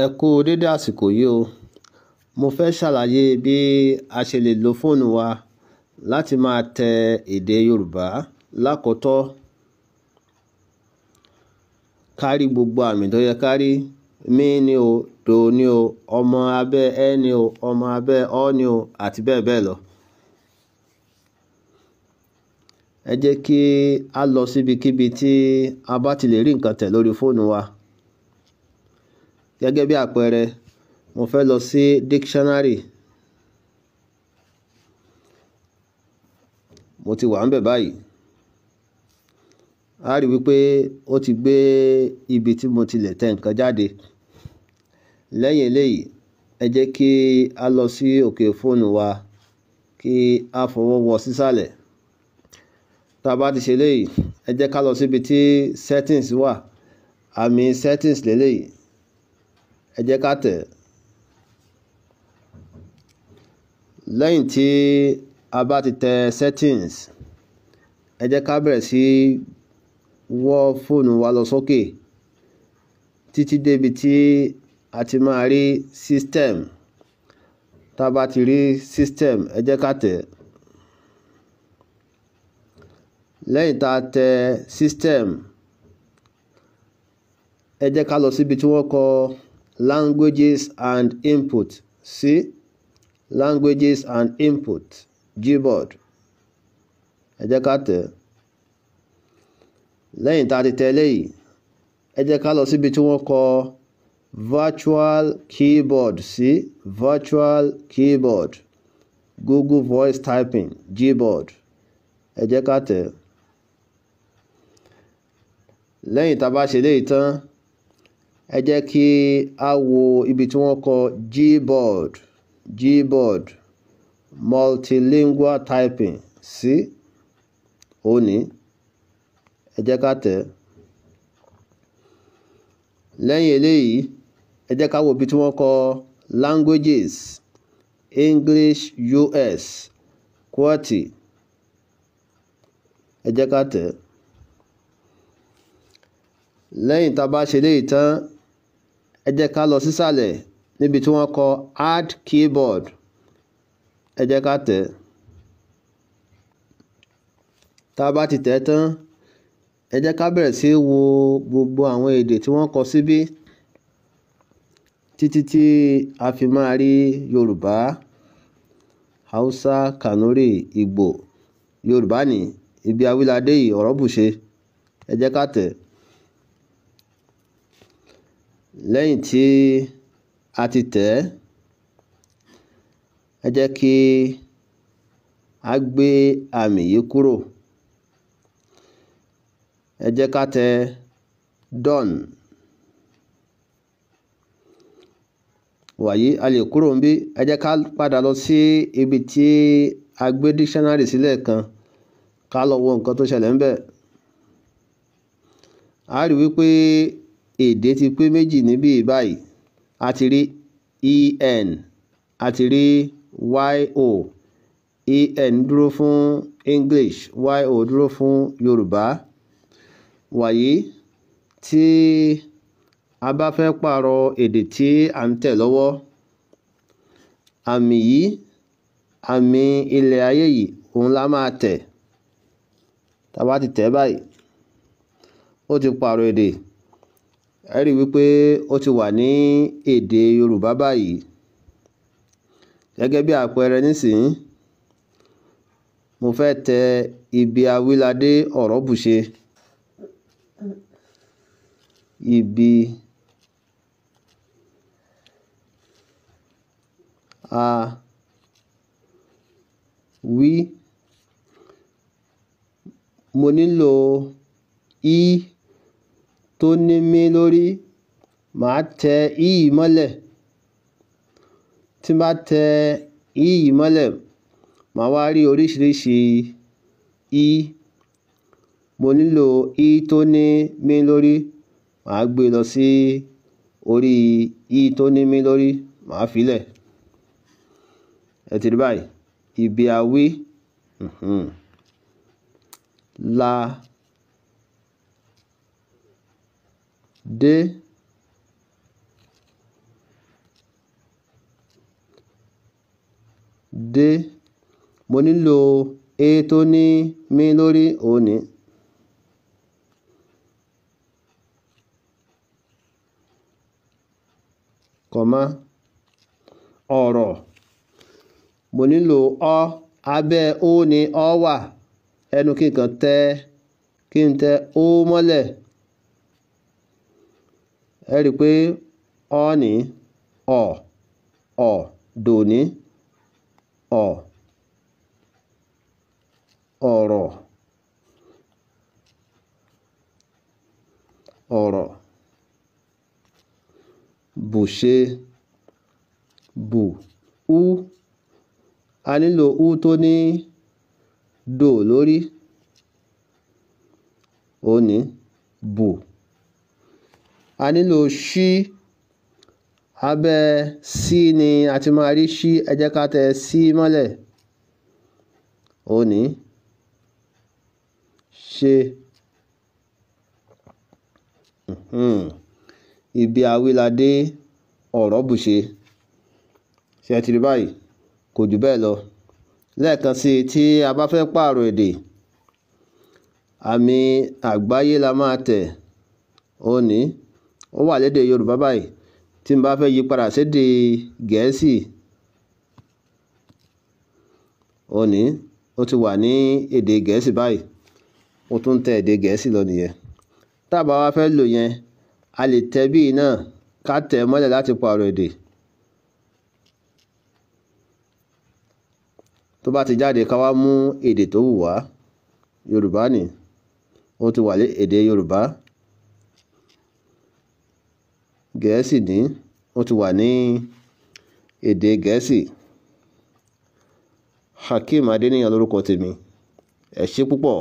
Ẹ kú dédé àsìkò yìí o. Mo fẹ́ ṣàlàyé bí a ṣe lè lo fóònù wa láti máa tẹ èdè Yorùbá lákọ̀ọ́tọ́. Kárí gbogbo àmì tó yẹ kárí, mí ni o, do ni o, ọmọ abẹ́ ẹ ni o, ọmọ abẹ́ ọ ni o, àti bẹ́ẹ̀ bẹ́ẹ̀ lọ. Ẹ jẹ́ kí a lọ síbikíbi tí a bá ti lè rí nǹkan tẹ̀ lórí fóònù wa. Gẹ́gẹ́ bí àpẹẹrẹ, mo fẹ́ lọ sí dictionary. Mo ti wà ńbẹ̀ báyìí. A rí wípé ó ti gbé ibi tí mo ti lè tẹ nǹkan jáde. Lẹ́yìn eléyìí, ẹ jẹ́ kí a lọ sí òkè fóònù wa kí a fọwọ́ wọ sísàlẹ̀. Tá bá ti ṣe eléyìí, ẹ jẹ́ ká lọ síbi tí settings wà. Àmì settings lélẹ́yìí. Ẹ jẹ́ ká tẹ̀. Lẹ́yìn tí a bá ti tẹ settings, ẹ jẹ́ ká bẹ̀rẹ̀ sí wọ́ fóònù wa lọ sókè títí débi tí a ti máa rí system. Tá bá ti rí system, ẹ jẹ́ ká tẹ̀. Lẹ́yìn tá a tẹ system, ẹ jẹ́ ká lọ síbi tí wọ́n kọ languages and input sí. Languages and input, Gboard. Ẹ jẹ́ ká tẹ̀. Lẹ́yìn tá a ti tẹ eléyìí, ẹ jẹ́ ká lọ síbi tí wọ́n kọ virtual keyboard sí. Virtual keyboard, Google voice typing, Gboard. Ẹ jẹ́ ká tẹ̀. Lẹ́yìn tá a bá ṣe eléyìí tán, ẹ jẹ́ kí a wo ibi tí wọ́n kọ Gboard, multilingual typing sí. Òní. Ẹ jẹ́ ká tẹ̀. Lẹ́yìn eléyìí, ẹ jẹ́ ká wo ibi tí wọ́n kọ languages, English US, QWERTY. Ẹ jẹ́ ká tẹ̀. Lẹ́yìn tá a bá ṣe eléyìí tán, ẹ jẹ́ ká lọ sísàlẹ̀ níbi tí wọ́n kọ add keyboard. Ẹ jẹ́ ká tẹ̀. Tá a bá ti tẹ̀ tán, ẹ jẹ́ ká bẹ̀rẹ̀ sí wo gbogbo àwọn èdè tí wọ́n kọ síbí títí tí a fi máa rí Yorùbá, Hausa, Kanuri, Igbo. Yorùbá ní ibi awíládé yìí ọ̀rọ̀ bùṣe. Ẹ jẹ́ ká tẹ̀. Lẹ́yìn tí a ti tẹ̀, ẹ jẹ́ kí a gbé àmì yìí kúrò. Ẹ jẹ́ ká tẹ̀ done. Wàyí a lè kúrò níbí. Ẹ jẹ́ ká padà lọ sí ibi tí a gbé dictionary sílẹ̀ kan ká lọ wo nǹkan tó ṣẹlẹ̀ ńbẹ̀. A rí wípé èdè ti pé méjì níbí báyìí. A ti rí en, a ti rí yo. En dúró fún English, yo dúró fún Yorùbá. Wàyí tí a bá fẹ́ pààrọ̀ èdè tí à ń tẹ̀ lọ́wọ́, àmì yìí, àmì ilẹ̀ ayé yìí, òun la máa tẹ̀. Tá bá ti tẹ̀ báyìí, ó ti pààrọ̀ èdè. Ẹ rí wípé ó ti wà ní èdè Yorùbá báyìí. Gẹ́gẹ́ bí àpẹẹrẹ nísìnyí, mo fẹ́ tẹ ibi awíládé ọ̀rọ̀ bùṣe. Ibi a wí. Mo nílò i tó ní mí lórí. Màá tẹ i yìí mọ́lẹ̀. Tí n bá tẹ i yìí mọ́lẹ̀, màá wá rí oríṣiríṣi i. Mo nílò i tó ní mí lórí. Màá gbé lọ sí orí i tó ní mí lórí. Màá fi lẹ̀. Ẹ ti rí báyìí. Ibi a wí. La dé dé. Mo nílò e tó ní mí lórí òní. Kọ̀má ọ̀rọ̀. Mo nílò ọ. Abẹ́ ó ní ọ wà. Ẹnu kí n tẹ ó mọ́lẹ̀. Ẹ rí i pé ọ ní ọ̀ dòní ọ̀rọ̀ bùṣe bù ú. A nílò ú tó ní dò lórí òní bù. A nílò ṣí. Abẹ́ sí ni a ti máa rí ṣí. Ẹ jẹ́ ká tẹ sí mọ́lẹ̀ òní ṣe. Ibi àwíládé ọ̀rọ̀ bùṣe. Ṣé ẹ ti rí báyìí? Kò jù bẹ́ẹ̀ lọ. Lẹ́ẹ̀kan sí i, tí a bá fẹ́ pààrọ̀ èdè, àmì àgbáyé la máa tẹ̀ òní. Ó wà lédè Yorùbá báyìí. Tí n bá fẹ́ yí padà sédè Gẹ̀ẹ́sì òní, ó ti wà ní èdè Gẹ̀ẹ́sì báyìí. Ó tún tẹ èdè Gẹ̀ẹ́sì lọ nìyẹn. Tá a bá wá fẹ́ lò yẹn, a lè tẹ bíi náà ká tẹ̀ mọ́lẹ̀ láti pààrọ̀ èdè. Tó bá ti jáde ká wá mú èdè tó wù wá. Yorùbá ni. Ó ti wà ní èdè Yorùbá. Gẹ̀ẹ́sì ní. Ó ti wà ní èdè Gẹ̀ẹ́sì. Hakeem Adéníyàn lórúkọ tèmi. Ẹ ṣé púpọ̀.